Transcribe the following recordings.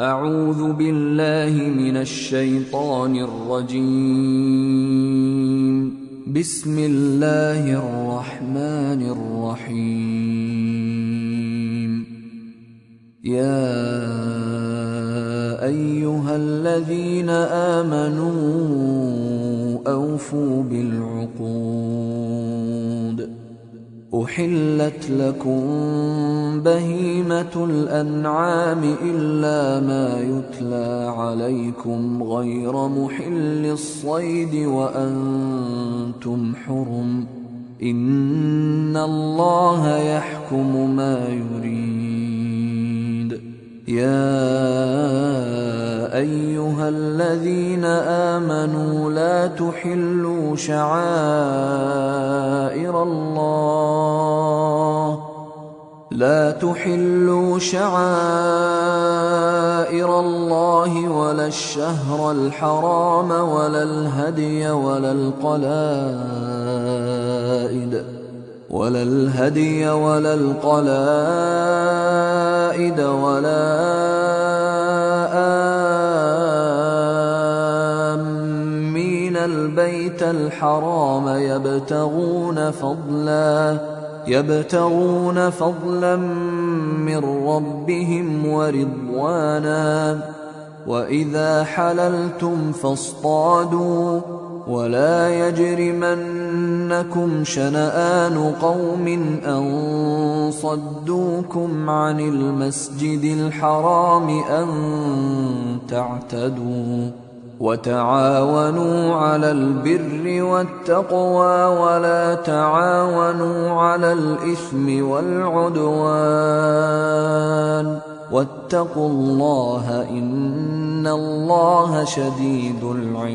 أعوذ بالله من الشيطان الرجيم. بسم الله الرحمن الرحيم. يا أيها الذين آمنوا أوفوا بالعقود. أحلت لكم بهيمة الأنعام إلا ما يتلى عليكم غير محل الصيد وأنتم حرم. إن الله يحكم ما يريد. يا أيها الذين آمنوا لا تحلوا شعائر الله ولا الشهر الحرام ولا الهدي ولا القلائد ولا آمين البيت الحرام يبتغون فضلا من ربهم ورضوانا. وإذا حللتم فاصطادوا ولا يجرمنكم شنآن قوم أن صدوكم عن المسجد الحرام أن تعتدوا. وتعاونوا على البر والتقوى ولا تعاونوا على الإثم والعدوان. واتقوا الله إن الله شديد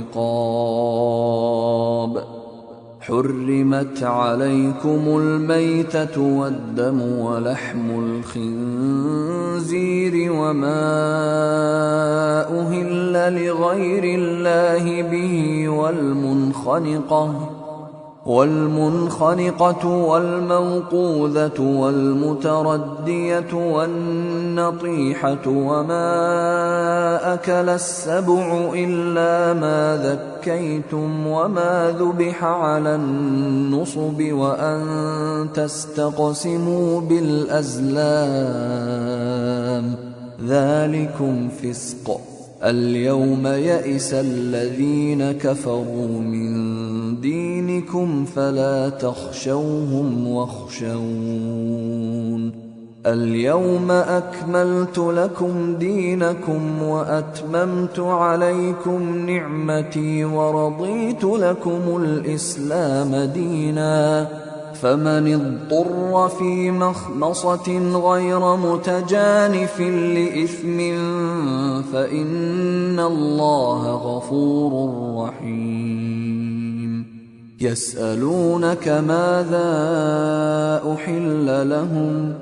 العقاب. حرمت عليكم الميتة والدم ولحم الخنزير وما أهل لغير الله به والمنخنقة والموقوذة والمتردية والنطيحة وما أكل السبع إلا ما ذكيتم وما ذبح على النصب وأن تستقسموا بالأزلام ذلكم فسق. اليوم يئس الذين كفروا من دينكم فلا تخشوهم واخشون. اليوم أكملت لكم دينكم وأتممت عليكم نعمتي ورضيت لكم الإسلام دينا. فمن اضطر في مخمصة غير متجانف لإثم فإن الله غفور رحيم. يسألونك ماذا أحل لهم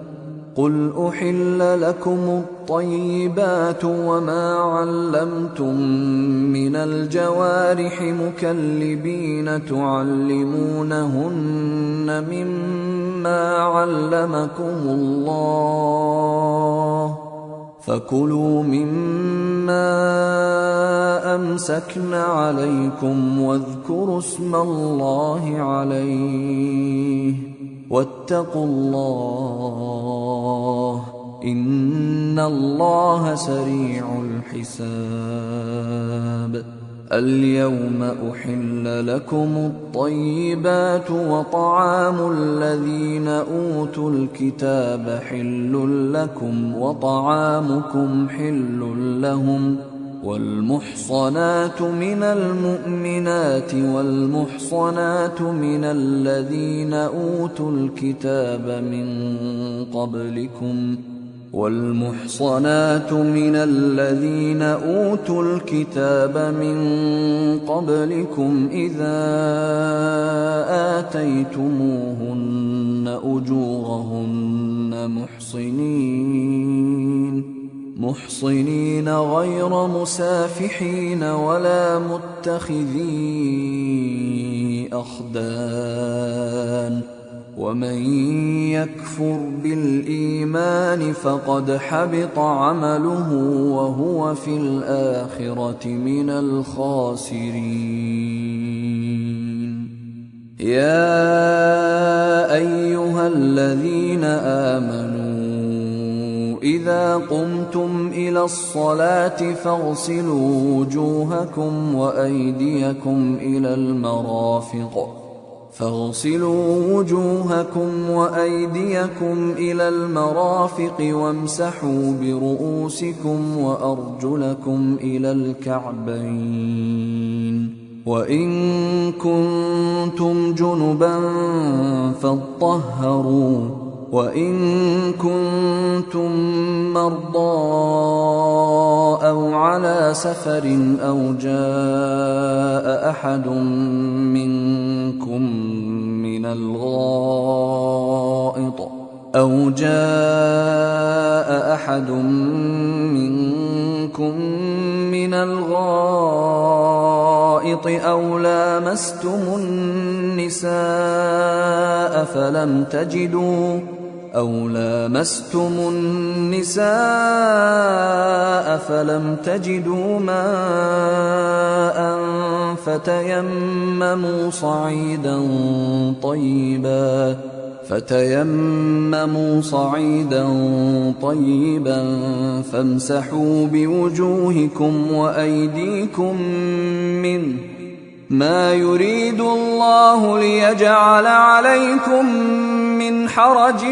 قل أحل لكم الطيبات وما علمتم من الجوارح مكلبين تعلمونهن مما علمكم الله فكلوا مما أمسكن عليكم واذكروا اسم الله عليه واتقوا الله إن الله سريع الحساب. اليوم أحل لكم الطيبات وطعام الذين أوتوا الكتاب حل لكم وطعامكم حل لهم. والمحصنات من المؤمنات والمحصنات من الذين أوتوا الكتاب من قبلكم إذا آتيتموهن أجورهن محصنين غير مسافحين ولا متخذي أخدان ومن يكفر بالإيمان فقد حبط عمله وهو في الآخرة من الخاسرين. يا أيها الذين آمنوا إذا قمتم إلى الصلاة فاغسلوا وجوهكم وأيديكم إلى المرافق وامسحوا برؤوسكم وأرجلكم إلى الكعبين، وإن كنتم جنبا فاطهروا، وإن كنتم مرضى أو على سفر أو جاء أحد منكم من الغائط أو لامستم النساء فلم تجدوا ماء فتيمموا صعيدا طيبا فامسحوا بوجوهكم وأيديكم منه، ما يريد الله ليجعل عليكم من حرج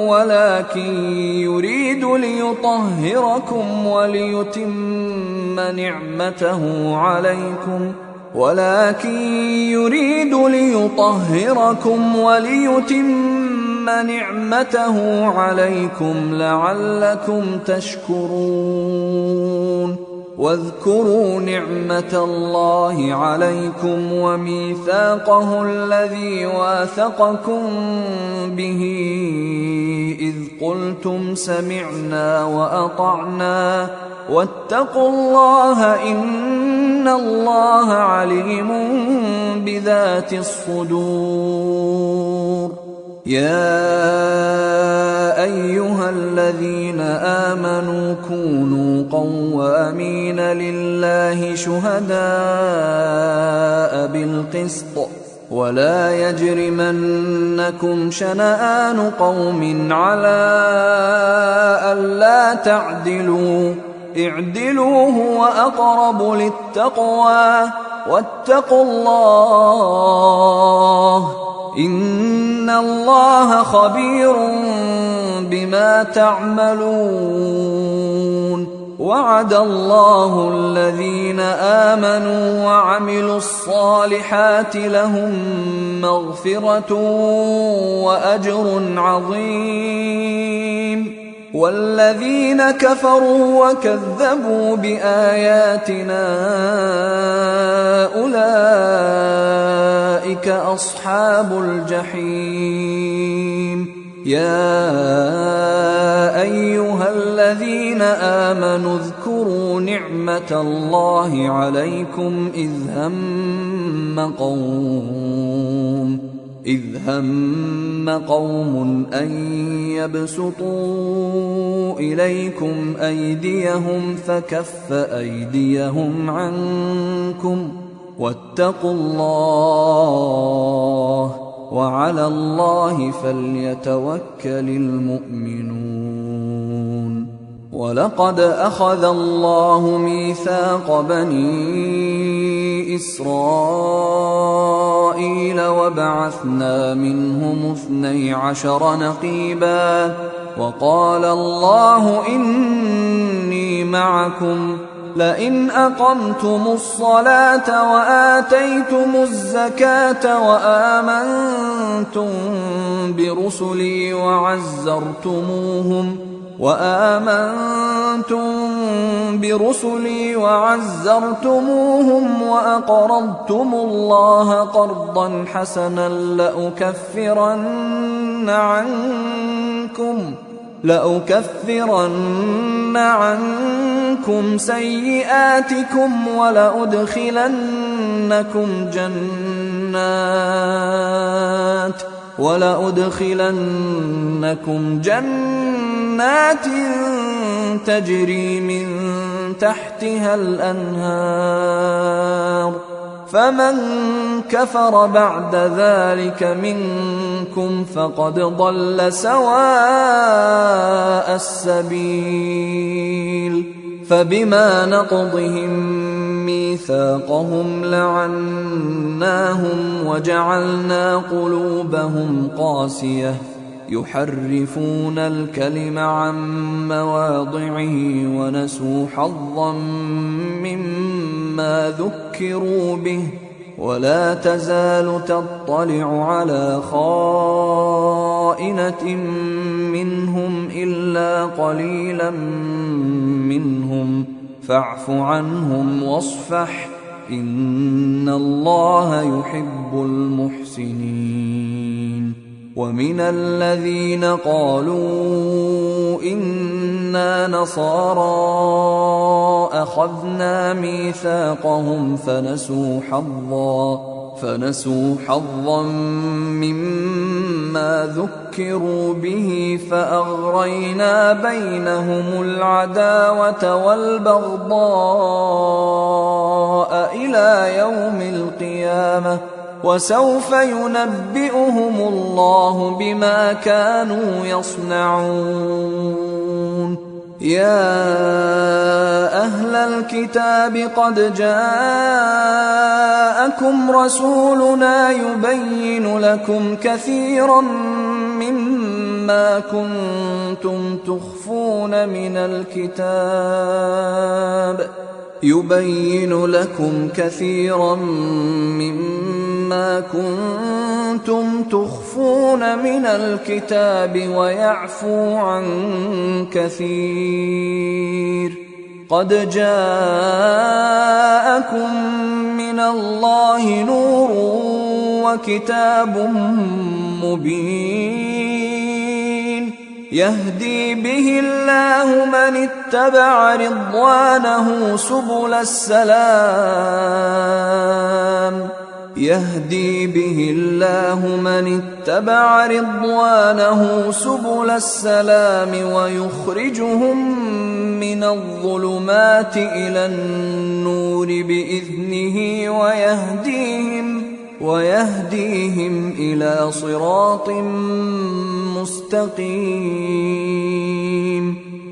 ولكن يريد ليطهركم وليتم نعمته عليكم لعلكم تشكرون. واذكروا نعمة الله عليكم وميثاقه الذي واثقكم به إذ قلتم سمعنا وأطعنا واتقوا الله إن الله عليم بذات الصدور. يا أيها الذين آمنوا كونوا قوامين لله شهداء بالقسط ولا يجرمنكم شنآن قوم على ألا تعدلوا، اعدلوا هو أقرب للتقوى واتقوا الله إن الله خبير بما تعملون. وعد الله الذين آمنوا وعملوا الصالحات لهم مغفرة وأجر عظيم، والذين كفروا وكذبوا بآياتنا أولئك أصحاب الجحيم. يا أيها الذين آمنوا اذكروا نعمة الله عليكم إذ هم قوم أن يبسطوا إليكم أيديهم فكف أيديهم عنكم واتقوا الله وعلى الله فليتوكل المؤمنون. ولقد أخذ الله ميثاق بني إسرائيل وبعثنا منهم 12 نقيبا وقال الله إني معكم لئن أقمتم الصلاة وآتيتم الزكاة وآمنتم برسلي وعزرتموهم وأقرضتم الله قرضا حسنا لأكفرن عنكم سيئاتكم ولأدخلنكم جنات تجري من تحتها الأنهار فمن كفر بعد ذلك منكم فقد ضل سواء السبيل فبما نقضهم ميثاقهم لعناهم وجعلنا قلوبهم قاسية يحرفون الكلم عن مواضعه ونسوا حظا مما ذكروا به ولا تزال تطلع على خائنة منهم إلا قليلا منهم فاعف عنهم واصفح إن الله يحب المحسنين ومن الذين قالوا إنا نصارى أخذنا ميثاقهم فنسوا حظا مما ذكروا به فأغرينا بينهم العداوة والبغضاء إلى يوم القيامة وسوف ينبئهم الله بما كانوا يصنعون يا أهل الكتاب قد جاءكم رسولنا يبين لكم كثيرا مما كنتم تخفون من الكتاب ويعفو عن كثير قد جاءكم من الله نور وكتاب مبين يهدي به الله من اتبع رضوانه سبل السلام ويخرجهم من الظلمات إلى النور بإذنه ويهديهم إلى صراط مستقيم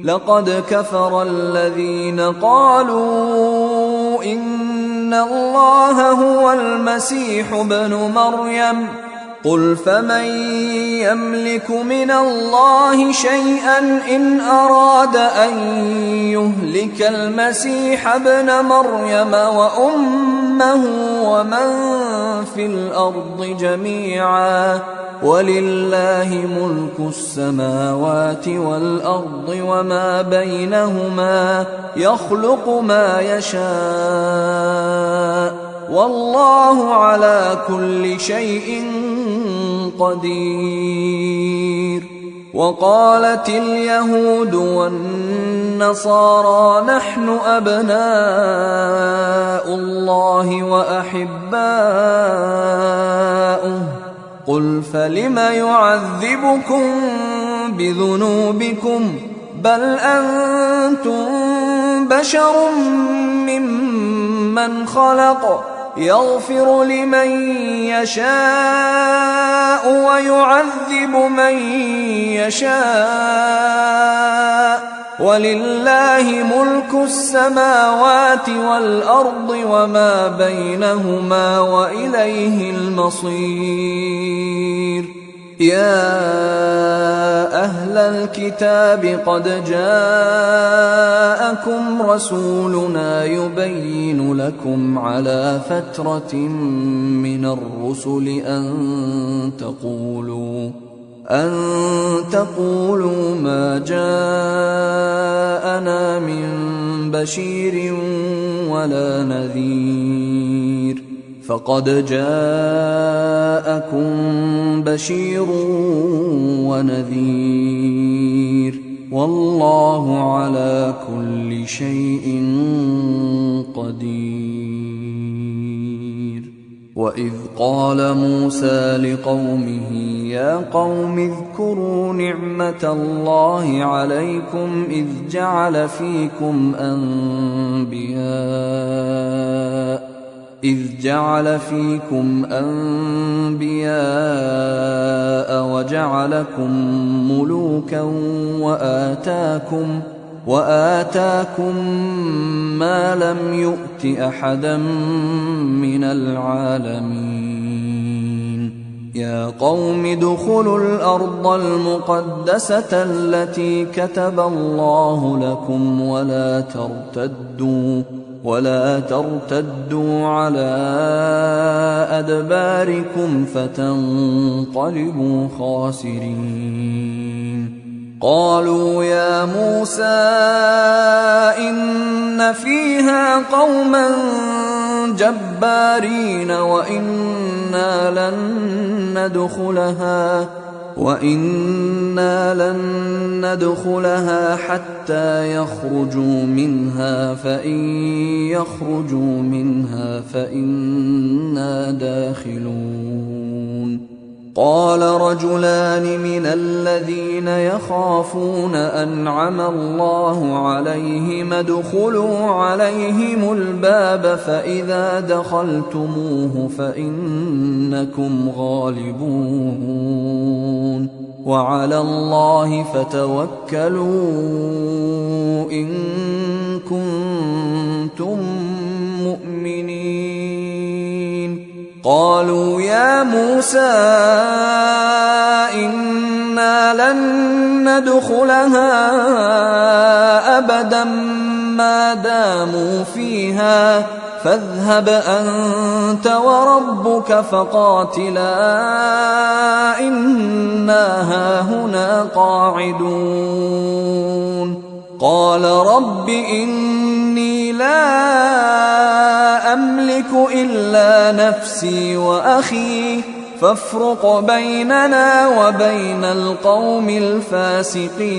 لقد كفر الذين قالوا إن الله هو المسيح ابن مريم قل فمن يملك من الله شيئا إن أراد أن يهلك المسيح ابن مريم وأمه ومن في الأرض جميعا ولله ملك السماوات والأرض وما بينهما يخلق ما يشاء والله على كل شيء قدير وقالت اليهود والنصارى نحن أبناء الله وأحباؤه قل فلم يعذبكم بذنوبكم بل أنتم بشر ممن خلق يغفر لمن يشاء ويعذب من يشاء ولله ملك السماوات والأرض وما بينهما وإليه المصير يا أهل الكتاب قد جاءكم رسولنا يبين لكم على فترة من الرسل أن تقولوا ما جاءنا من بشير ولا نذير فقد جاءكم بشير ونذير والله على كل شيء قدير وإذ قال موسى لقومه يا قوم اذكروا نعمة الله عليكم إذ جعل فيكم أنبياء وجعلكم ملوكا وآتاكم ما لم يؤت أحدا من العالمين يا قوم ادخلوا الأرض المقدسة التي كتب الله لكم ولا ترتدوا على أدباركم فتنقلبوا خاسرين قالوا يا موسى إن فيها قوما جبارين وإنا لن ندخلها حتى يخرجوا منها فإن يخرجوا منها فإنا داخلون قال رجلان من الذين يخافون أنعم الله عليهم ادخلوا عليهم الباب فإذا دخلتموه فإنكم غالبون وعلى الله فتوكلوا إن كنتم مؤمنين قالوا يا موسى إنا لن ندخلها أبدا ما داموا فيها فاذهب أنت وربك فقاتلا إنا هاهنا قاعدون قال رب إني لا أملك إلا نفسي وأخي فافرق بيننا وبين القوم الفاسقين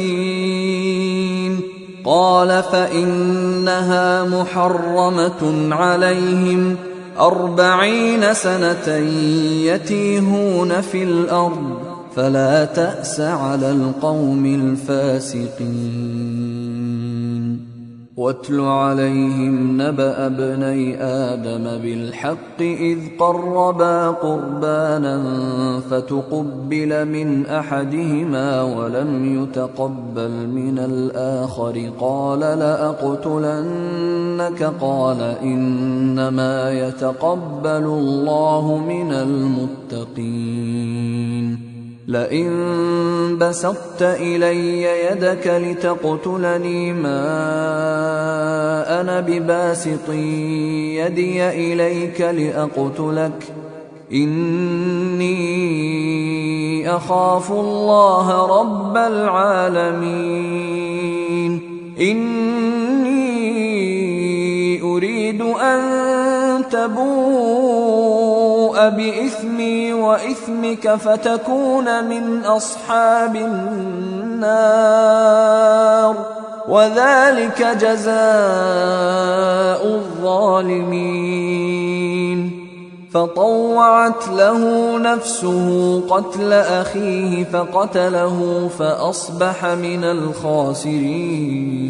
قال فإنها محرمة عليهم 40 سنة يتيهون في الأرض فلا تأس على القوم الفاسقين واتل عليهم نبأ ابني آدم بالحق إذ قربا قربانا فتقبل من أحدهما ولم يتقبل من الآخر قال لأقتلنك قال إنما يتقبل الله من المتقين لئن بسطت إلي يدك لتقتلني ما أنا بباسط يدي إليك لأقتلك إني أخاف الله رب العالمين إني أريد أن تبوء بإثمي وإثمك فتكون من أصحاب النار وذلك جزاء الظالمين فطوعت له نفسه قتل أخيه فقتله فأصبح من الخاسرين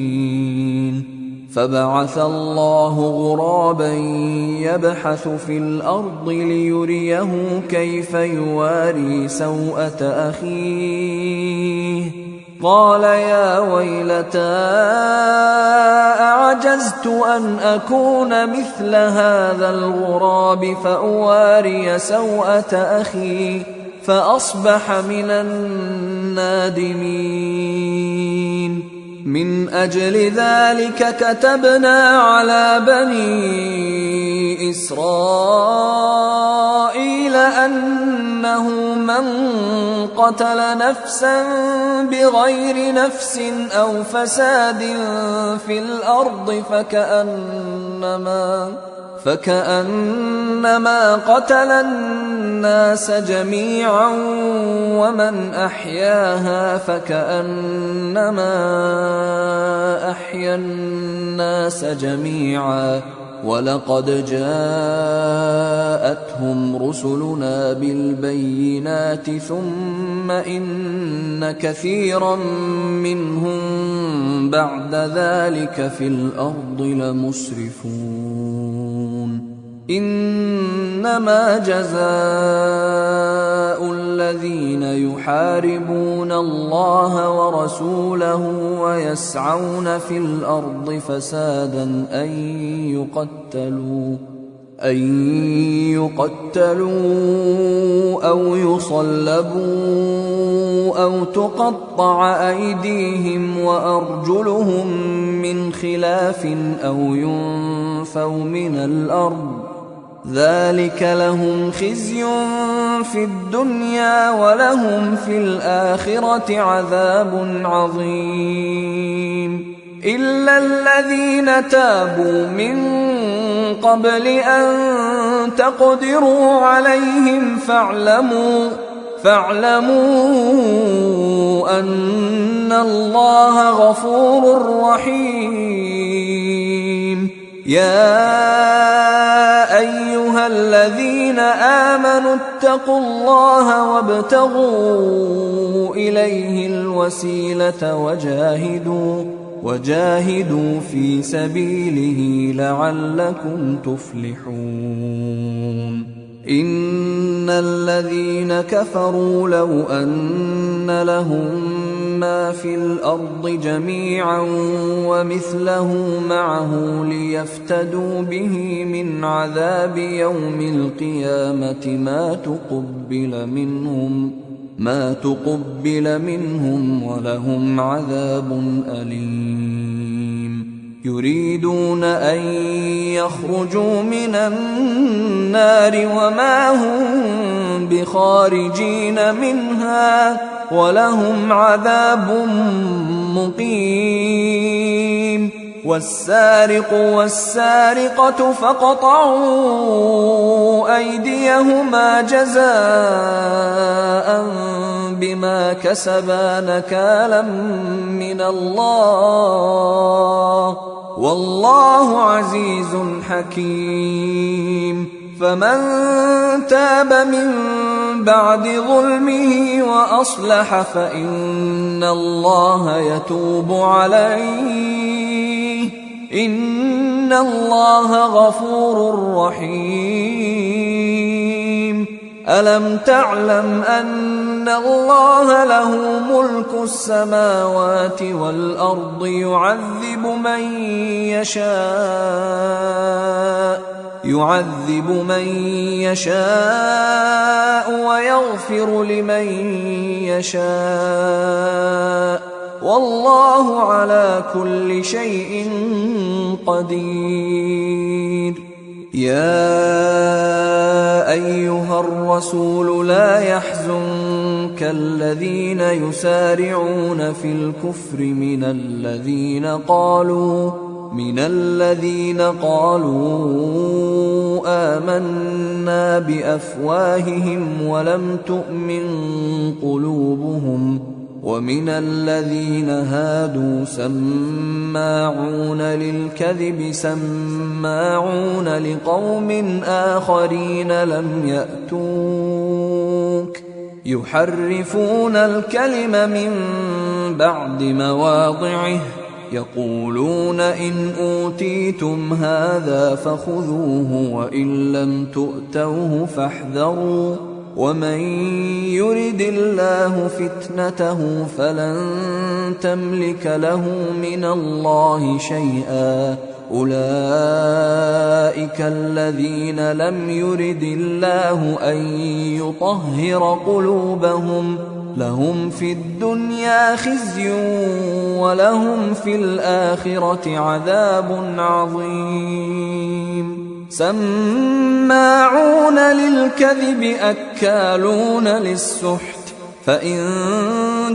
فبعث الله غرابا يبحث في الأرض ليريه كيف يواري سوءة أخيه قال يا ويلتى أعجزت أن أكون مثل هذا الغراب فأواري سوءة أخي فأصبح من النادمين من أجل ذلك كتبنا على بني إسرائيل أنه من قتل نفسا بغير نفس أو فساد في الأرض فكأنما قتل الناس جميعا ومن أحياها فكأنما أحيا الناس جميعا ولقد جاءتهم رسلنا بالبينات ثم إن كثيرا منهم بعد ذلك في الأرض لمسرفون إنما جزاء الذين يحاربون الله ورسوله ويسعون في الأرض فسادا أن يقتلوا أو يصلبوا أو تقطع أيديهم وأرجلهم من خلاف أو ينفوا من الأرض ذلك لهم خزي في الدنيا ولهم في الآخرة عذاب عظيم إلا الذين تابوا من قبل أن تقدروا عليهم فاعلموا أن الله غفور رحيم يا أيها الذين آمنوا اتقوا الله وابتغوا إليه الوسيلة وجاهدوا في سبيله لعلكم تفلحون إن الذين كفروا لو أن لهم ما في الأرض جميعا ومثله معه ليفتدوا به من عذاب يوم القيامة ما تقبل منهم ولهم عذاب أليم يريدون أن يخرجوا من النار وما هم بخارجين منها ولهم عذاب مقيم والسارق والسارقة فاقطعوا أيديهما جزاء بما كسبا نكالا من الله والله عزيز حكيم فمن تاب من بعد ظلمه وأصلح فإن الله يتوب عليه إن الله غفور رحيم ألم تعلم أن الله له ملك السماوات والأرض يعذب من يشاء ويغفر لمن يشاء والله على كل شيء قدير يا أيها الرسول لا يحزنك الذين يسارعون في الكفر من الذين قالوا آمنا بأفواههم ولم تؤمن قلوبهم ومن الذين هادوا سماعون للكذب سماعون لقوم آخرين لم يأتوك يحرفون الكلم من بعد مواضعه يقولون إن أوتيتم هذا فخذوه وإن لم تؤتوه فاحذروا ومن يرد الله فتنته فلن تملك له من الله شيئا أولئك الذين لم يرد الله أن يطهر قلوبهم لهم في الدنيا خزي ولهم في الآخرة عذاب عظيم سماعون للكذب أكالون للسحت فإن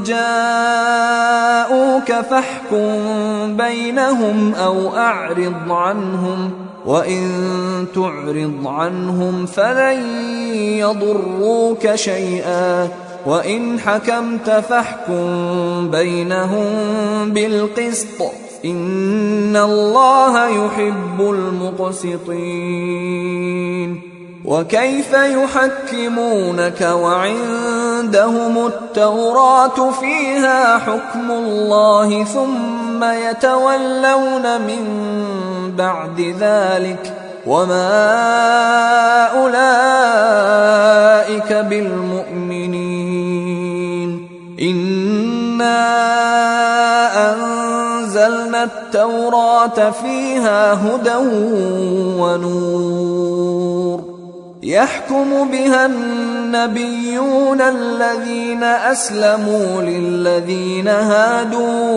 جاءوك فاحكم بينهم أو أعرض عنهم، وإن تعرض عنهم فلن يضروك شيئا، وإن حكمت فاحكم بينهم بالقسط، إن الله يحب المقسطين. وكيف يحكمونك وعندهم التوراة فيها حكم الله ثم يتولون من بعد ذلك، وما أولئك بالمؤمنين. إنا أنزلنا التوراة فيها هدى ونور، يحكم بها النبيون الذين أسلموا للذين هادوا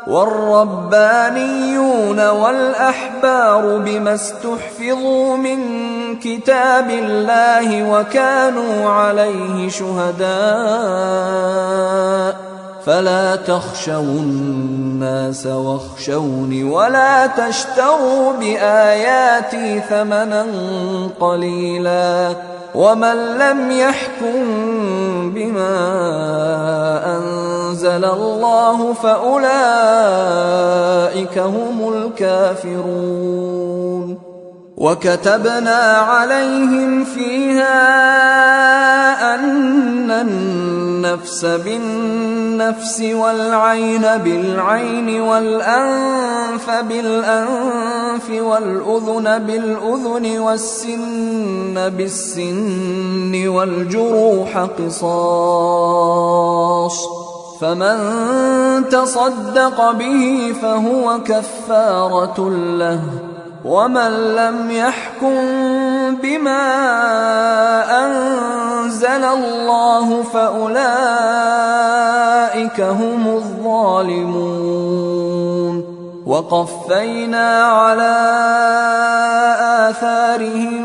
والربانيون والأحبار بما استحفظوا من كتاب الله وكانوا عليه شهداء، فلا تخشوا الناس واخشوني ولا تشتروا بآياتي ثمنا قليلا، ومن لم يحكم بما أنزل الله فأولئك هم الكافرون. وكتبنا عليهم فيها أن النفس بالنفس والعين بالعين والأنف بالأنف والأذن بالأذن والسن بالسن والجروح قصاص، فمن تصدق به فهو كفارة له، ومن لم يحكم بما أنزل الله فأولئك هم الظالمون. وقفينا على آثارهم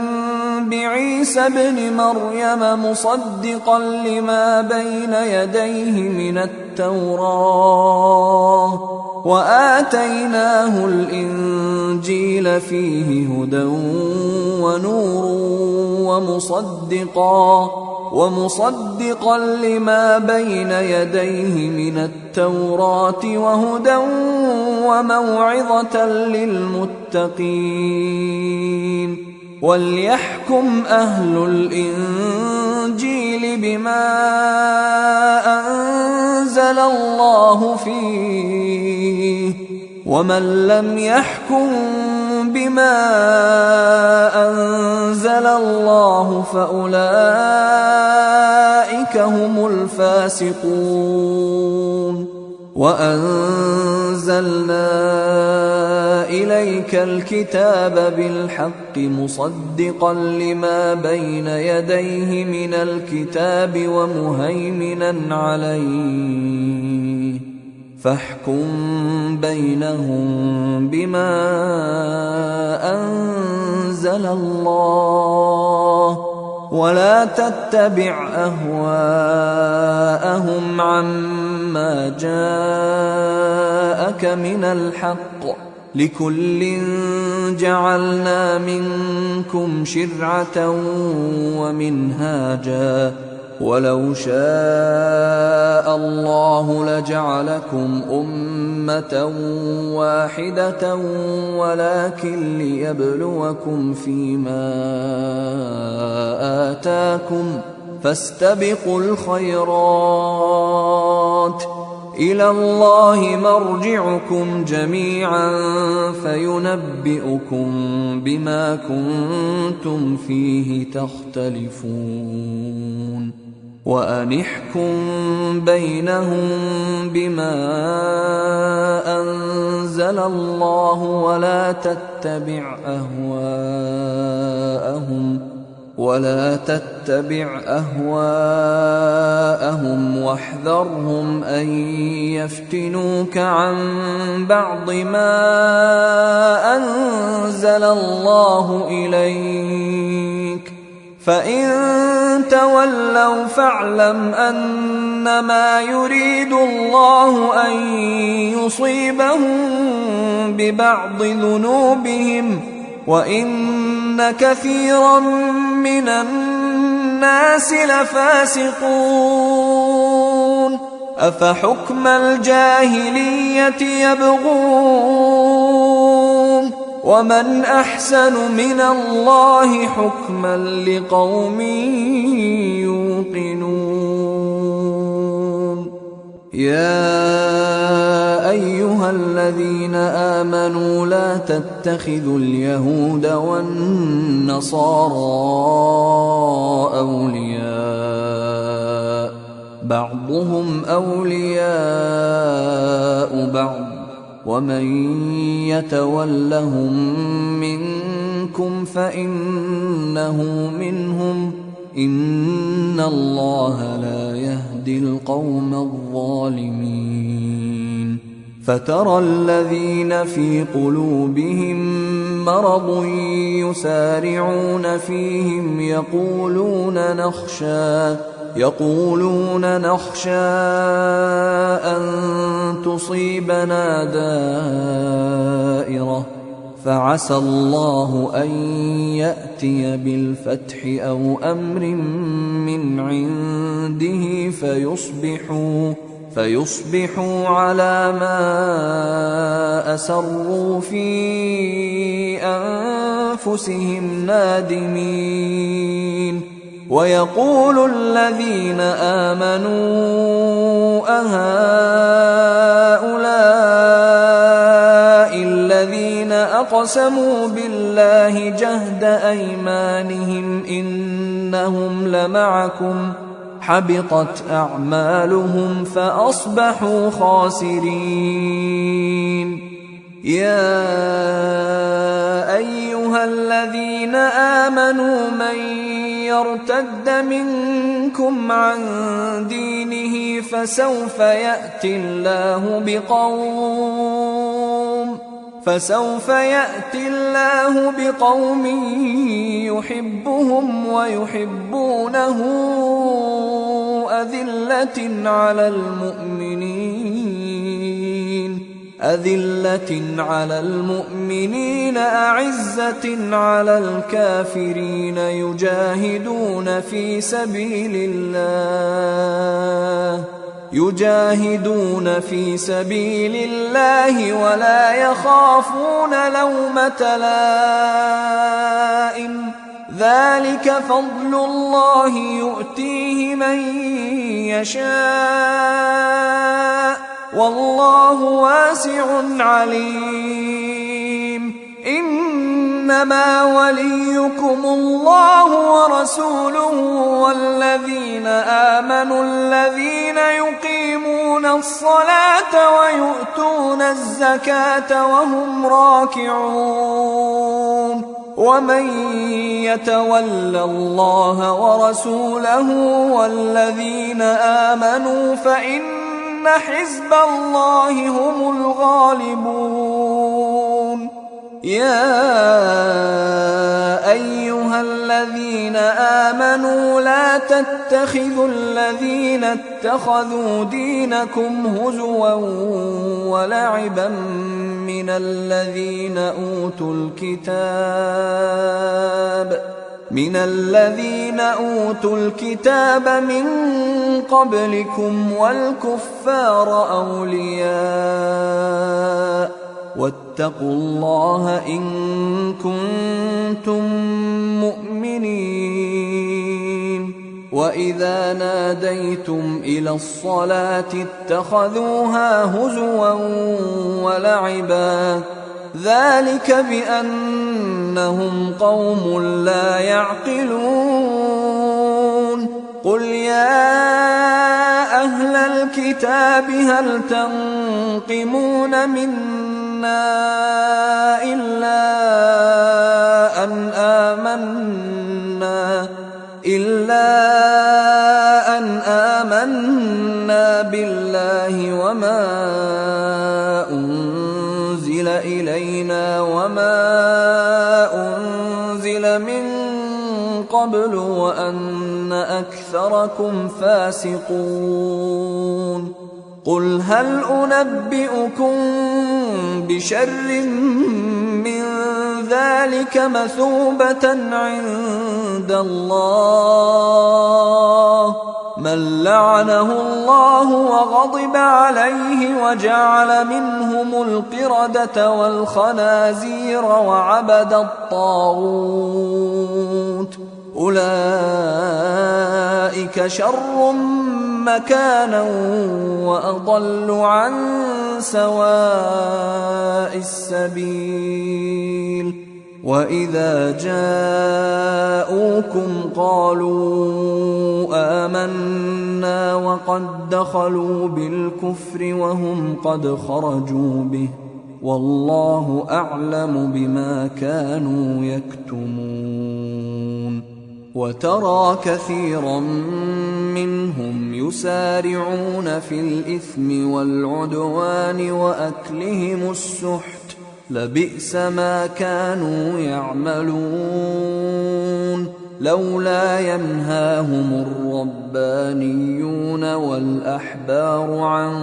بعيسى ابن مريم مصدقا لما بين يديه من التوراة، وآتيناه الإنجيل فيه هدى ونور ومصدقا لما بين يديه من التوراة وهدى وموعظة للمتقين. وليحكم أهل الإنجيل بما أنزل الله فيه، ومن لم يحكم بما أنزل الله فأولئك هم الفاسقون. وأنزلنا إليك الكتاب بالحق مصدقا لما بين يديه من الكتاب ومهيمنا عليه، فاحكم بينهم بما أنزل الله، ولا تتبع أهواءهم عما جاءك من الحق، لكل جعلنا منكم شرعة ومنهاجا، ولو شاء الله لجعلكم أمة واحدة ولكن ليبلوكم فيما آتاكم، فاستبقوا الخيرات، إلى الله مرجعكم جميعا فينبئكم بما كنتم فيه تختلفون. وأن احكم بينهم بما أنزل الله ولا تتبع أهواءهم واحذرهم أن يفتنوك عن بعض ما أنزل الله إليك، فإن تولوا فاعلم أنما يريد الله أن يصيبهم ببعض ذنوبهم وإن كثيرا من الناس لفاسقون أفحكم الجاهلية يبغون ومن أحسن من الله حكما لقوم يوقنون يا أيها الذين آمنوا لا تتخذوا اليهود والنصارى أولياء بعضهم أولياء بعض ومن يتولهم منكم فإنه منهم إن الله لا يهدي القوم الظالمين فترى الذين في قلوبهم مرض يسارعون فيهم يقولون نخشى أن تصيبنا دائرة فعسى الله أن يأتي بالفتح أو أمر من عنده فيصبحوا على ما أسروا في أنفسهم نادمين ويقول الذين آمنوا أهؤلاء الذين أقسموا بالله جهد أيمانهم إنهم لمعكم حبطت أعمالهم فأصبحوا خاسرين يا أيها الذين آمنوا من يرتد منكم عن دينه فسوف يأتي الله بقوم يحبهم ويحبونه أذلة على المؤمنين أعزة على الكافرين يجاهدون في سبيل الله ولا يخافون لومة لائم ذلك فضل الله يؤتيه من يشاء والله واسع عليم إنما وليكم الله ورسوله والذين آمنوا الذين يقيمون الصلاة ويؤتون الزكاة وهم راكعون ومن يتول الله ورسوله والذين آمنوا فإن حزب الله هم الغالبون يا أيها الذين آمنوا لا تتخذوا الذين اتخذوا دينكم هزوا ولعبا من الذين أوتوا الكتاب من قبلكم والكفار أولياء واتقوا الله إن كنتم مؤمنين وإذا ناديتم إلى الصلاة اتخذوها هزوا ولعبا ذلك بأنهم قوم لا يعقلون قل يا أهل الكتاب هل تنقمون منا إلا أن آمنا بالله وما أنزل إلينا وما أنزل من قبل وأن أكثركم فاسقون قل هل أنبئكم بشر من ذلك مثوبة عند الله من لعنه الله وغضب عليه وجعل منهم القردة والخنازير وعبد الطاغوت أولئك شر مكانا وأضل عن سواء السبيل وإذا جاءوكم قالوا آمنا وقد دخلوا بالكفر وهم قد خرجوا به والله أعلم بما كانوا يكتمون وترى كثيرا منهم يسارعون في الإثم والعدوان وأكلهم السحت لبئس ما كانوا يعملون لولا ينهاهم الربانيون والأحبار عن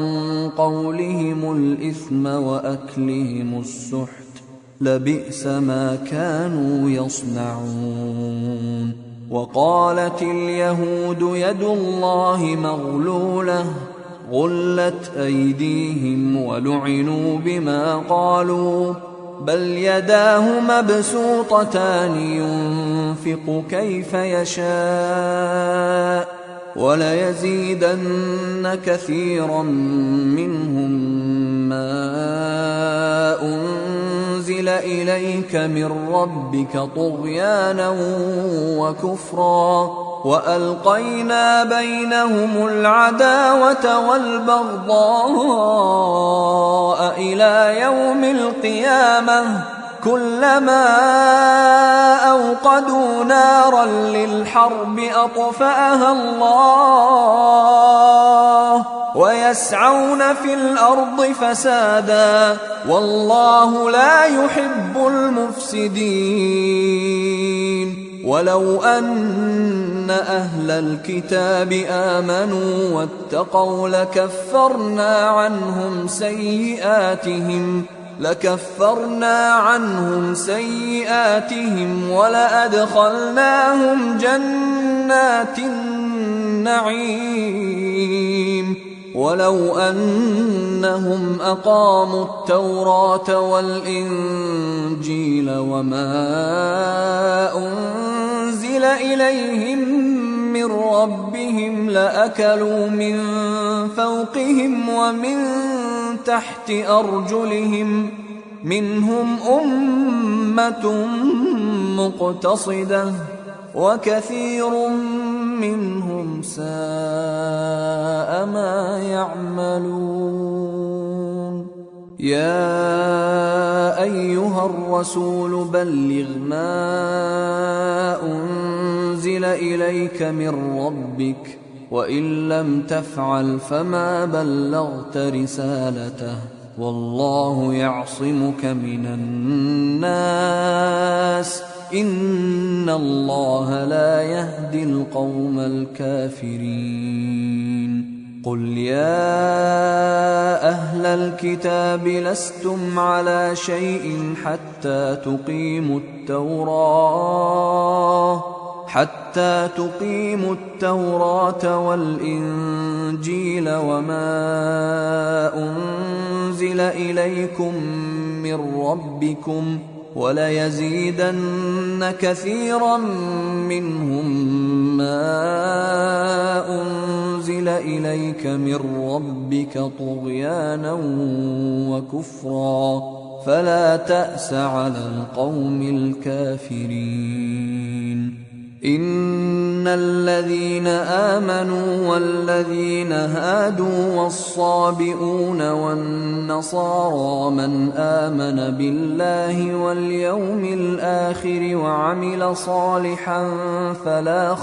قولهم الإثم وأكلهم السحت لبئس ما كانوا يصنعون وقالت اليهود يد الله مغلولة غلت أيديهم ولعنوا بما قالوا بل يداه مبسوطتان ينفق كيف يشاء وليزيدن كثيرا منهم ما أنزل إليك من ربك طغيانا وكفرا وألقينا بينهم العداوة والبغضاء إلى يوم القيامة كلما أوقدوا نارا للحرب أطفأها الله ويسعون في الأرض فسادا والله لا يحب المفسدين ولو أن أهل الكتاب آمنوا واتقوا لكفرنا عنهم سيئاتهم ولأدخلناهم جنات النعيم ولو أنهم أقاموا التوراة والإنجيل وما أنزل إليهم من ربهم لأكلوا من فوقهم ومن تحت أرجلهم منهم أمة مقتصدة وكثير منهم ساء ما يعملون يا أيها الرسول بلغ ما أنزل إليك من ربك وإن لم تفعل فما بلغت رسالته والله يعصمك من الناس إن الله لا يهدي القوم الكافرين قل يا أهل الكتاب لستم على شيء حتى تقيموا التوراة والإنجيل وما أنزل إليكم من ربكم وليزيدن كثيرا منهم ما أنزل إليك من ربك طغيانا وكفرا فلا تأس على القوم الكافرين إن الذين آمنوا والذين هادوا والصابئون والنصارى من آمن بالله واليوم الآخر وعمل صالحا فلا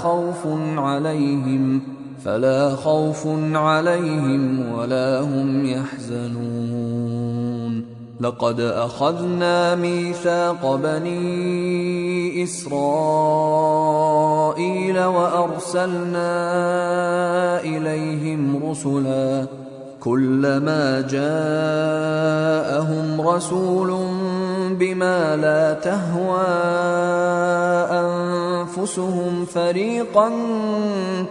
خوف عليهم ولا هم يحزنون لقد أخذنا ميثاق بني إسرائيل وأرسلنا إليهم رسلا كلما جاءهم رسول بما لا تهوى أنفسهم فريقا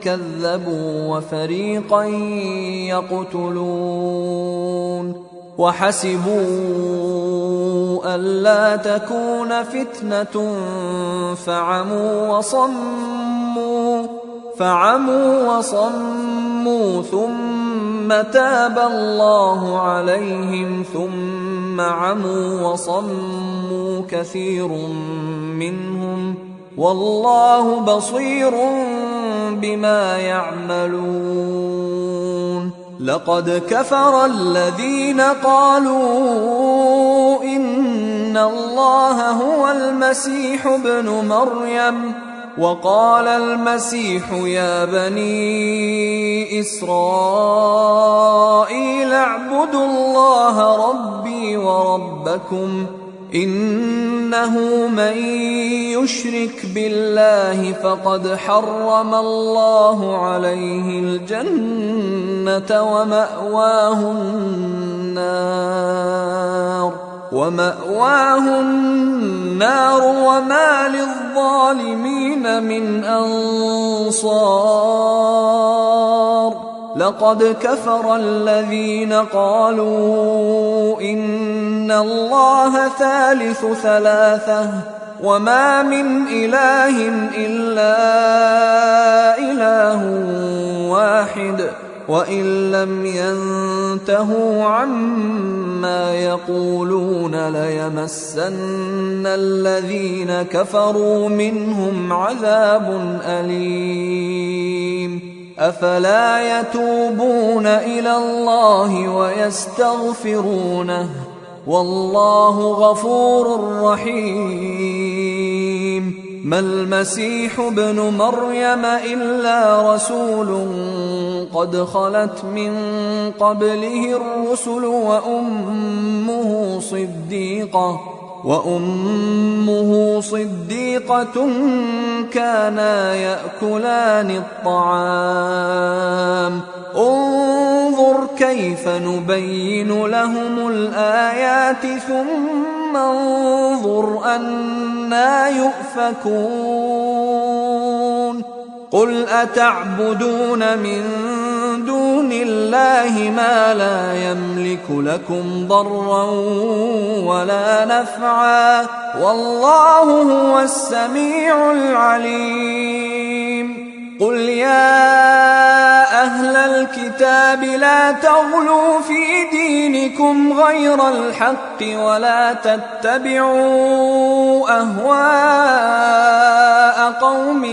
كذبوا وفريقا يقتلون وحسبوا ألا تكون فتنة فعموا وصموا ثم تاب الله عليهم ثم عموا وصموا كثير منهم والله بصير بما يعملون لقد كفر الذين قالوا إن الله هو المسيح ابن مريم وقال المسيح يا بني إسرائيل اعبدوا الله ربي وربكم إنه من يشرك بالله فقد حرم الله عليه الجنة ومأواه النار وما للظالمين من أنصار لقد كفر الذين قالوا إن الله ثالث ثلاثة وما من إله إلا إله واحد وإن لم ينتهوا عما يقولون ليمسن الذين كفروا منهم عذاب أليم أفلا يتوبون إلى الله ويستغفرونه والله غفور رحيم ما المسيح ابن مريم إلا رسول قد خلت من قبله الرسل وأمه صديقة كانا يأكلان الطعام انظر كيف نبين لهم الآيات ثم انظر أنى يؤفكون قل أتعبدون من دون الله ما لا يملك لكم ضرا ولا نفعا والله هو السميع العليم قل يا أهل الكتاب لا تغلوا في دينكم غير الحق ولا تتبعوا أهواء قوم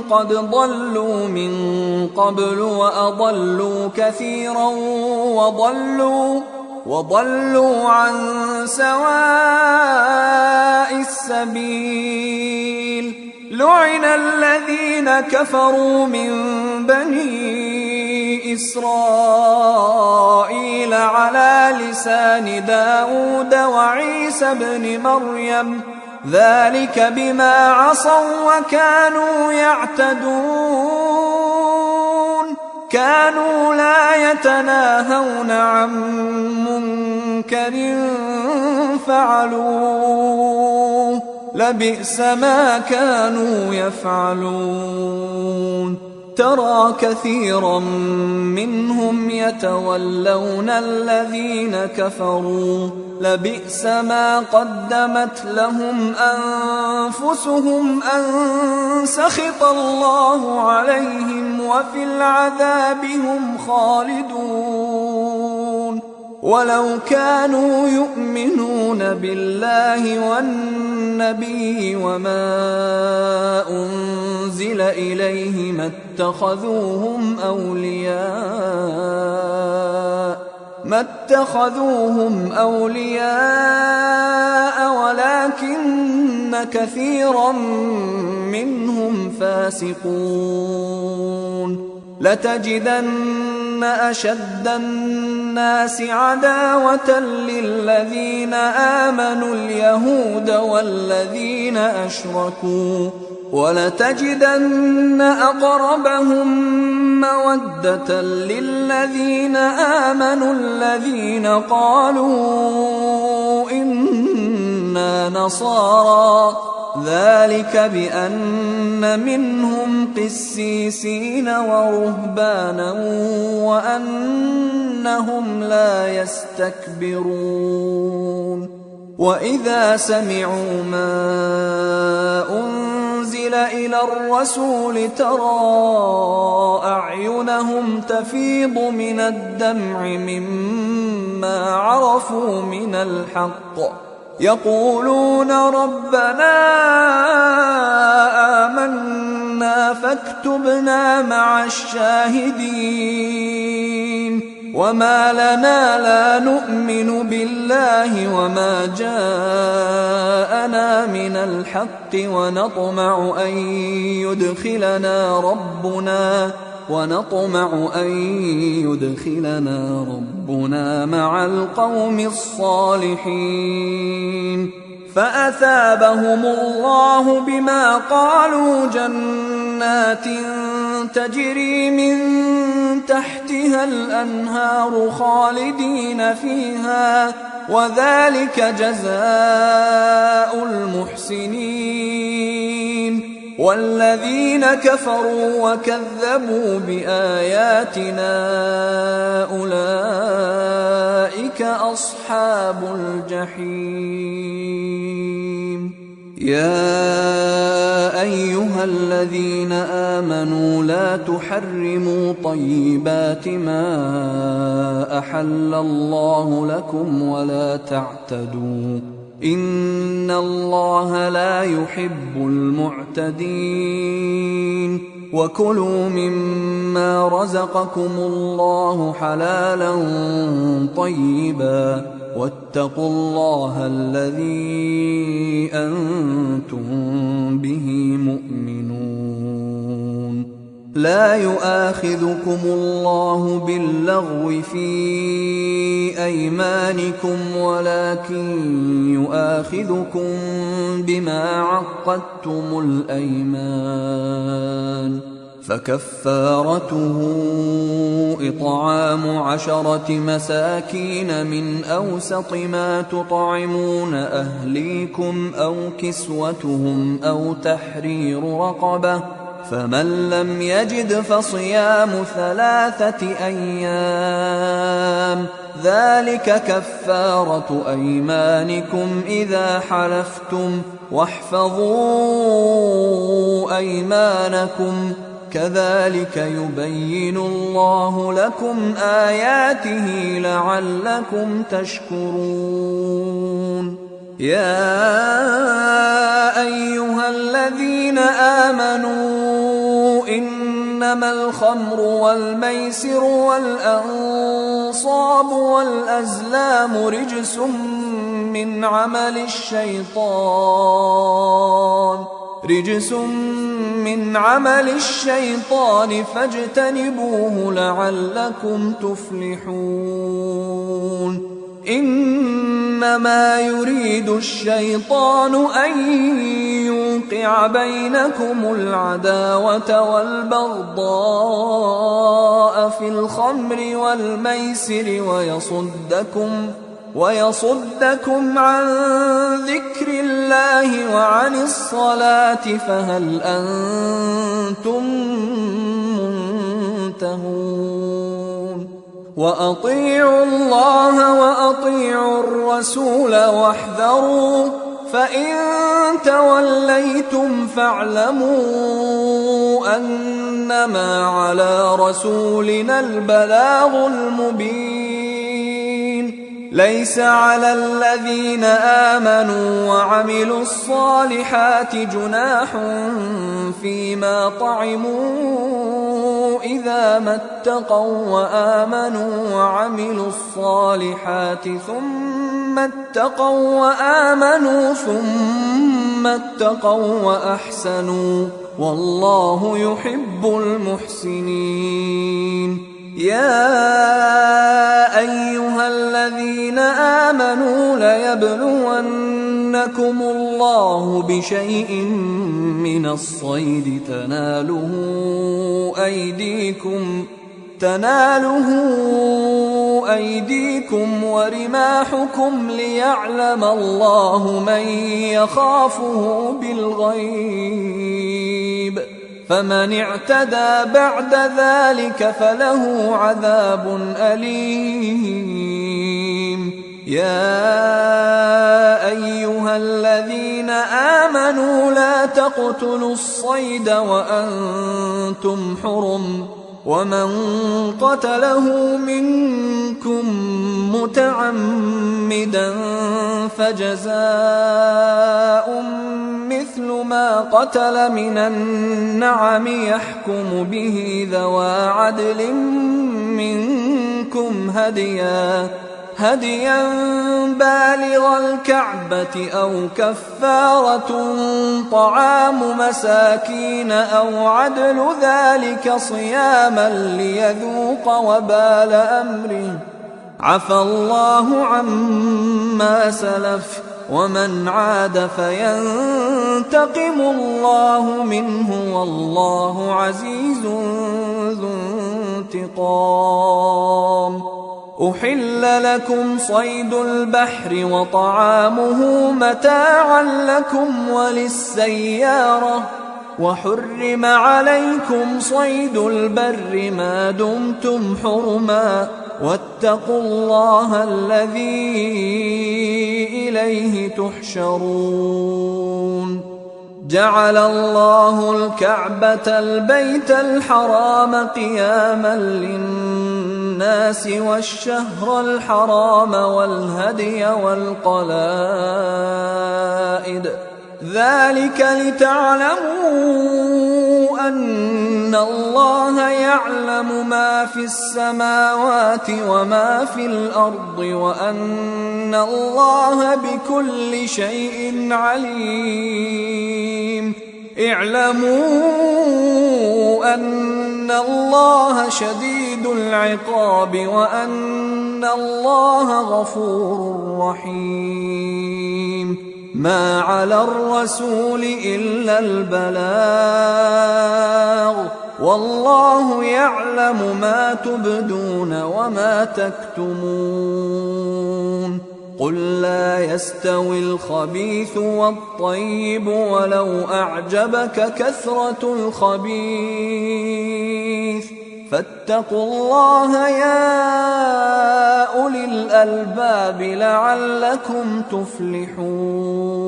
قد ضلوا من قبل وأضلوا كثيرا وضلوا عن سواء السبيل لعن الذين كفروا من بني إسرائيل على لسان داود وعيسى بن مريم ذلك بما عصوا وكانوا يعتدون كانوا لا يتناهون عن منكر فعلوه لبئس ما كانوا يفعلون ترى كثيرا منهم يتولون الذين كفروا لبئس ما قدمت لهم أنفسهم أن سخط الله عليهم وفي العذاب هم خالدون ولو كانوا يؤمنون بالله والنبي وما أنزل إليه ما اتخذوهم أولياء ولكن كثيرا منهم فاسقون لتجدن أشد الناس عداوة للذين آمنوا اليهود والذين أشركوا ولتجدن أقربهم مودة للذين آمنوا الذين قالوا إنا نصارى ذلك بأن منهم قسيسين ورهبانا وأنهم لا يستكبرون وإذا سمعوا ما أنزل إلى الرسول ترى أعينهم تفيض من الدمع مما عرفوا من الحق يقولون ربنا آمنا فاكتبنا مع الشاهدين وما لنا لا نؤمن بالله وما جاءنا من الحق ونطمع أن يدخلنا ربنا مع القوم الصالحين فأثابهم الله بما قالوا جنات تجري من تحتها الأنهار خالدين فيها وذلك جزاء المحسنين والذين كفروا وكذبوا بآياتنا أولئك أصحاب الجحيم يا أيها الذين آمنوا لا تحرموا طيبات ما أحل الله لكم ولا تعتدوا إن الله لا يحب المعتدين وكلوا مما رزقكم الله حلالا طيبا واتقوا الله الذي أنتم به مؤمنون لا يؤاخذكم الله باللغو في أيمانكم ولكن يؤاخذكم بما عقدتم الأيمان فكفارته إطعام 10 مساكين من أوسط ما تطعمون أهليكم أو كسوتهم أو تحرير رقبة فمن لم يجد فصيام 3 أيام ذلك كفارة أيمانكم إذا حلفتم واحفظوا أيمانكم كذلك يبين الله لكم آياته لعلكم تشكرون يا أيها الذين آمنوا إنما الخمر والميسر والأنصاب والأزلام رجس من عمل الشيطان فاجتنبوه لعلكم تفلحون إنما يريد الشيطان أن يوقع بينكم العداوة والبغضاء في الخمر والميسر ويصدكم عن ذكر الله وعن الصلاة فهل أنتم منتهون وأطيعوا الله وأطيعوا الرسول واحذروا فإن توليتم فاعلموا أنما على رسولنا البلاغ المبين ليس على الذين آمنوا وعملوا الصالحات جناح فيما طعموا إذا ما اتقوا وآمنوا وعملوا الصالحات ثم اتقوا وأحسنوا والله يحب المحسنين يا أيها الذين آمنوا ليبلونكم الله بشيء من الصيد تناله أيديكم ورماحكم ليعلم الله من يخافه بالغيب، فمن اعتدى بعد ذلك فله عذاب أليم. يا أيها الذين آمنوا لا تقتلوا الصيد وأنتم حرم، ومن قتله منكم متعمدا فجزاء مثل ما قتل من النعم يحكم به ذوى عدل منكم هديا بالغ الكعبة أو كفارة طعام مساكين أو عدل ذلك صياما ليذوق وبال أمره، عفى الله عما سلف، ومن عاد فينتقم الله منه والله عزيز ذو انتقام. أحل لكم صيد البحر وطعامه متاعا لكم وللسيارة، وحرم عليكم صيد البر ما دمتم حرما، واتقوا الله الذي إليه تحشرون. جعل الله الكعبة البيت الحرام قياما للناس والشهر الحرام والهدي والقلائد، ذلك لتعلموا أن الله يعلم ما في السماوات وما في الأرض، وأن الله بكل شيء عليم. اعلموا أن الله شديد العقاب وأن الله غفور رحيم. ما على الرسول إلا البلاغ، والله يعلم ما تبدون وما تكتمون. قل لا يستوي الخبيث والطيب ولو أعجبك كثرة الخبيث، فاتقوا الله يا أولي الألباب لعلكم تفلحون.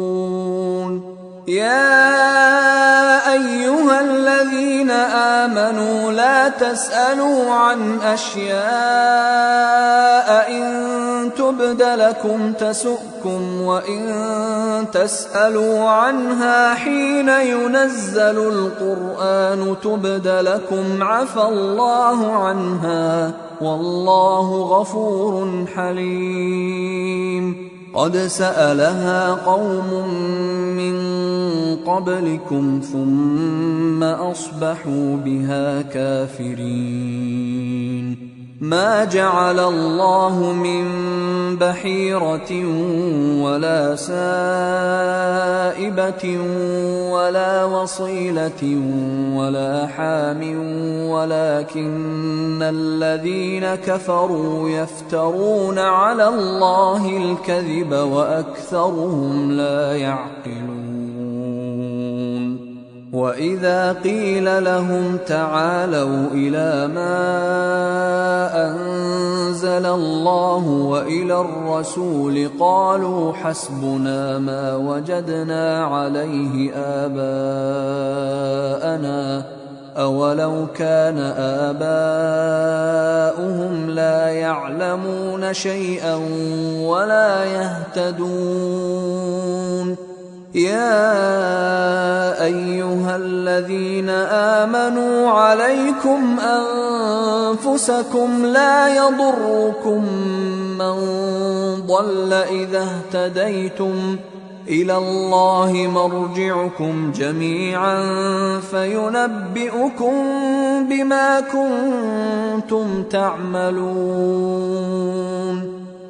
يا أيها الذين آمنوا لا تسألوا عن أشياء إن تبد لكم تسؤكم، وإن تسألوا عنها حين ينزل القرآن تبد لكم عفى الله عنها، والله غفور حليم. قد سألها قوم من قبلكم ثم أصبحوا بها كافرين. ما جعل الله من بحيرة ولا سائبة ولا وصيلة ولا حام، ولكن الذين كفروا يفترون على الله الكذب وأكثرهم لا يعقلون. وإذا قيل لهم تعالوا إلى ما أنزل الله وإلى الرسول قالوا حسبنا ما وجدنا عليه آباءنا، أولو كان آباؤهم لا يعلمون شيئا ولا يهتدون. يا أيها الذين آمنوا عليكم أنفسكم لا يضركم من ضل إذا اهتديتم إلى الله مرجعكم جميعا فينبئكم بما كنتم تعملون.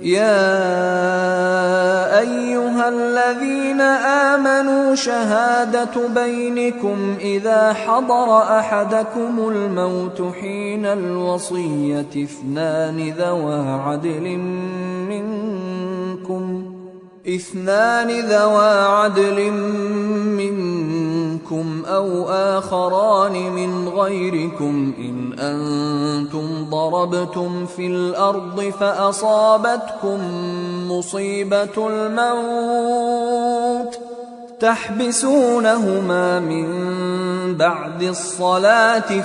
يا أيها الذين آمنوا شهادة بينكم إذا حضر أحدكم الموت حين الوصية اثنان ذوى عدل منكم أو آخران من غيركم إن أنتم ضربتم في الأرض فأصابتكم مصيبة الموت تحبسونهما من بعد الصلاة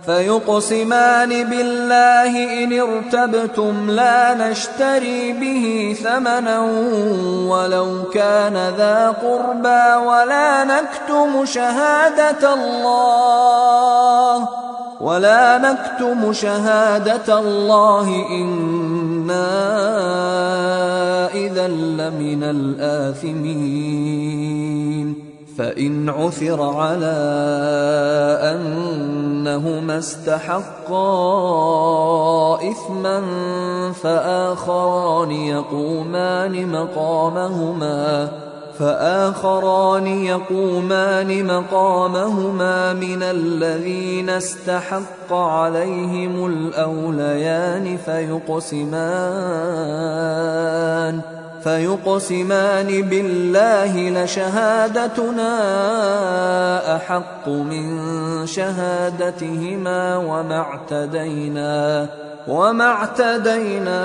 فيقسمان بالله إن ارتبتم لا نشتري به ثمنا ولو كان ذا قربى ولا نكتم شهادة الله إنا إذا لمن الآثمين. فإن عثر على أنهما استحقا إثما فآخران يقومان مقامهما من الذين استحق عليهم الأوليان فيقسمان بالله لشهادتنا أحق من شهادتهما وما اعتدينا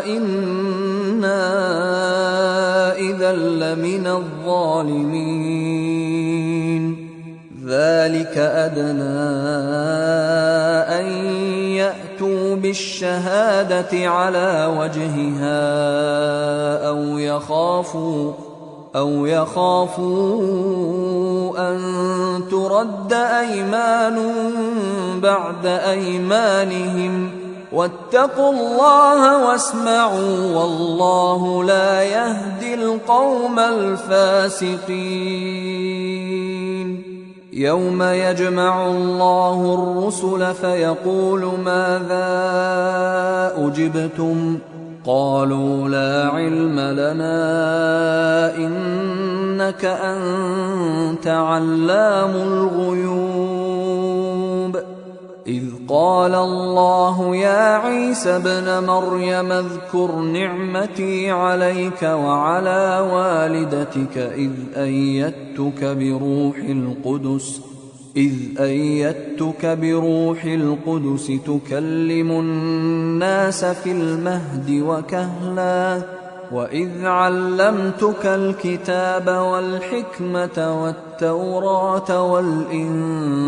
إنا إذا لمن الظالمين. ذلك أدنى أن يأتوا بالشهادة على وجهها أو يخافوا أن ترد أيمان بعد أيمانهم واتقوا الله واسمعوا والله لا يهدي القوم الفاسقين. يوم يجمع الله الرسل فيقول ماذا أجبتم قالوا لا علم لنا إنك أنت علام الغيوب. إذ قال الله يا عيسى ابن مريم اذكر نعمتي عليك وعلى والدتك إذ أيدتك بروح القدس تكلم الناس في المهد وكهلا وإذ علمتك الكتاب والحكمة والتوراة والإنجيل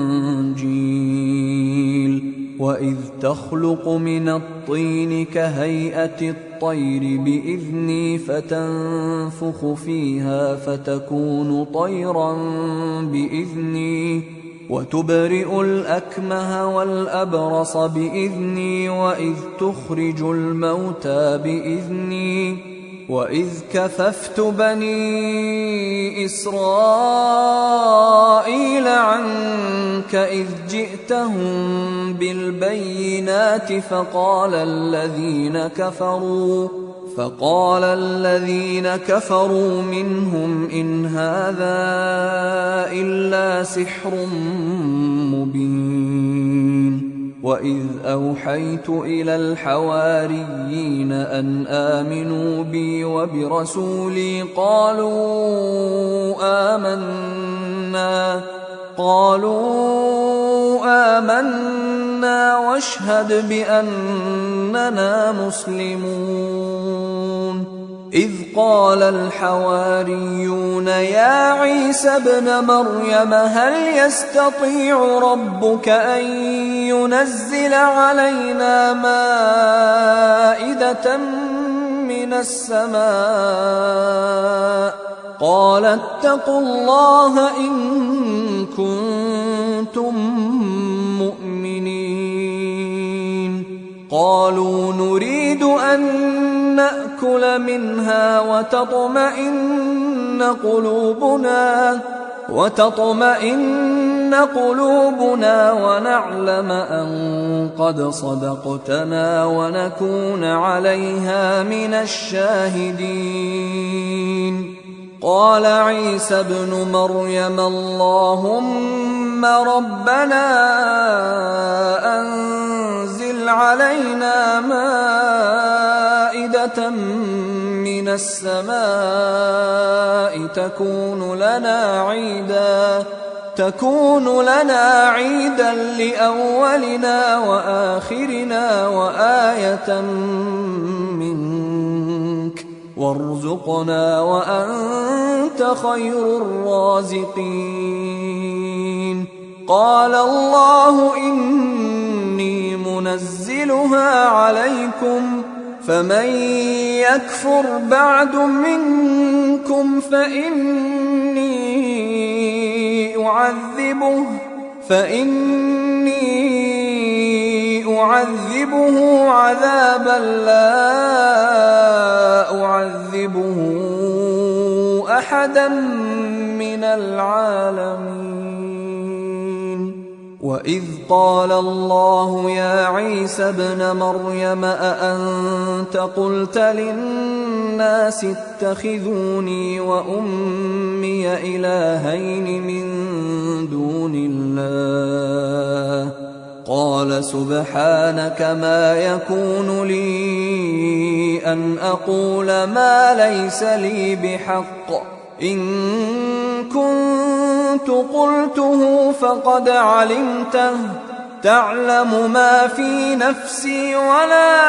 وإذ تخلق من الطين كهيئة الطير بإذني فتنفخ فيها فتكون طيرا بإذني وتبرئ الأكمه والأبرص بإذني وإذ تخرج الموتى بإذني وإذ كففت بني إسرائيل عنك إذ جئتهم بالبينات فقال الذين كفروا منهم إن هذا إلا سحر مبين. وإذ أوحيت إلى الحواريين أن آمنوا بي وبرسولي قالوا آمنا واشهد بأننا مسلمون. إذ قال الحواريون يا عيسى ابن مريم هل يستطيع ربك أن ينزل علينا مائدة من السماء قال اتقوا الله إن كنتم مؤمنين. قالوا نريد أن نأكل منها وتطمئن قلوبنا ونعلم أن قد صدقتنا ونكون عليها من الشاهدين. قال عيسى ابن مريم اللهم ربنا أنزل علينا مائدة من السماء تكون لنا عيدا لأولنا وآخرنا وآية منك وارزقنا وأنت خير الرازقين. قال الله إني منزلها عليكم فمن يكفر بعد منكم فإني أعذبه عذابا لا أعذبه أحدا من العالمين. وإذ قال الله يا عيسى ابن مريم أأنت قلت للناس اتخذوني وأمي إلهين من دون الله قال سبحانك ما يكون لي أن أقول ما ليس لي بحق إن كنت قلته فقد علمته تعلم ما في نفسي ولا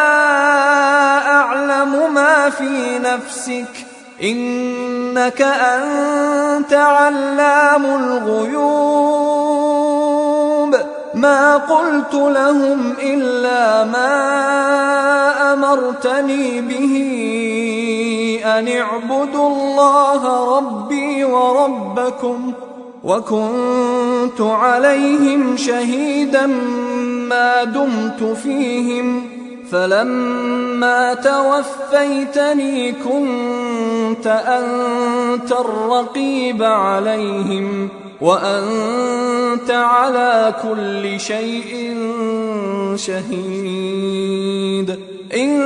أعلم ما في نفسك إنك أنت علام الغيوب. ما قلت لهم إلا ما أمرتني به أن اعبدوا الله ربي وربكم وكنت عليهم شهيدا ما دمت فيهم فلما توفيتني كنت أنت الرقيب عليهم وأنت على كل شيء شهيد. إن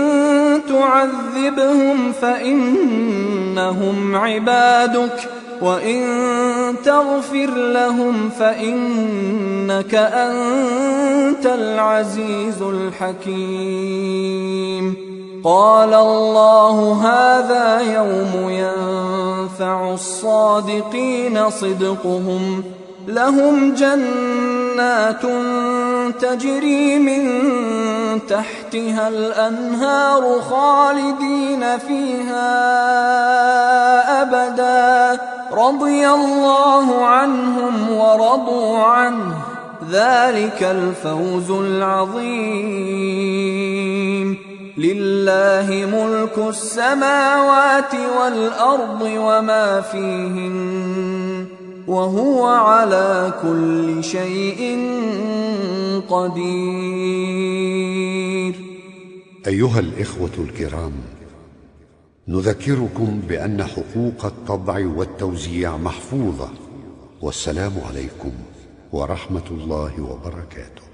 تعذبهم فإنهم عبادك وإن تغفر لهم فإنك أنت العزيز الحكيم. قال الله هذا يوم ينفع الصادقين صدقهم لهم جنات تجري من تحتها الأنهار خالدين فيها أبدا رضي الله عنهم ورضوا عنه ذلك الفوز العظيم. لله ملك السماوات والأرض وما فيهن وهو على كل شيء قدير. أيها الإخوة الكرام، نذكركم بأن حقوق الطبع والتوزيع محفوظة. والسلام عليكم ورحمة الله وبركاته.